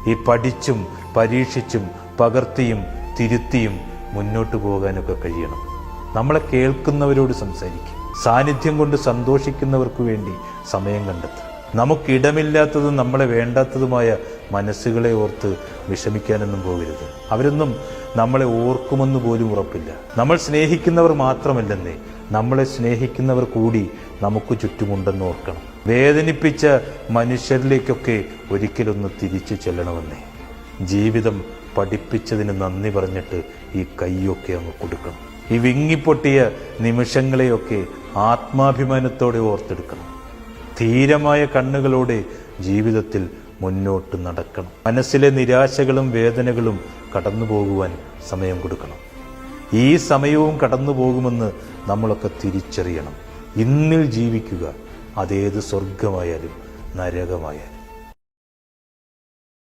ഈ പഠിച്ചും പരീക്ഷിച്ചും പകർത്തിയും തിരുത്തിയും മുന്നോട്ട് പോകാനൊക്കെ കഴിയണം. നമ്മളെ കേൾക്കുന്നവരോട് സംസാരിക്കും. സാന്നിധ്യം കൊണ്ട് സന്തോഷിക്കുന്നവർക്ക് വേണ്ടി സമയം കണ്ടെത്തുക. നമുക്കിടമില്ലാത്തതും നമ്മളെ വേണ്ടാത്തതുമായ മനസ്സുകളെ ഓർത്ത് വിഷമിക്കാനൊന്നും പോകരുത്. അവരൊന്നും നമ്മളെ ഓർക്കുമെന്ന് പോലും ഉറപ്പില്ല. നമ്മൾ സ്നേഹിക്കുന്നവർ മാത്രമല്ലെന്നേ, നമ്മളെ സ്നേഹിക്കുന്നവർ കൂടി നമുക്ക് ചുറ്റുമുണ്ടെന്ന് ഓർക്കണം. വേദനിപ്പിച്ച മനുഷ്യരിലേക്കൊക്കെ ഒരിക്കലൊന്ന് തിരിച്ചു ചെല്ലണമെന്നേ. ജീവിതം പഠിപ്പിച്ചതിന് നന്ദി പറഞ്ഞിട്ട് ഈ കൈയൊക്കെ അങ്ങ് കൊടുക്കണം. ഈ വിങ്ങിപ്പൊട്ടിയ നിമിഷങ്ങളെയൊക്കെ ആത്മാഭിമാനത്തോടെ ഓർത്തെടുക്കണം. ധീരമായ കണ്ണുകളോടെ ജീവിതത്തിൽ മുന്നോട്ട് നടക്കണം. മനസ്സിലെ നിരാശകളും വേദനകളും കടന്നു പോകുവാൻ സമയം കൊടുക്കണം. ഈ സമയവും കടന്നു പോകുമെന്ന് നമ്മളൊക്കെ തിരിച്ചറിയണം. ഇന്നിൽ ജീവിക്കുക, അതേത് സ്വർഗമായാലും നരകമായാലും.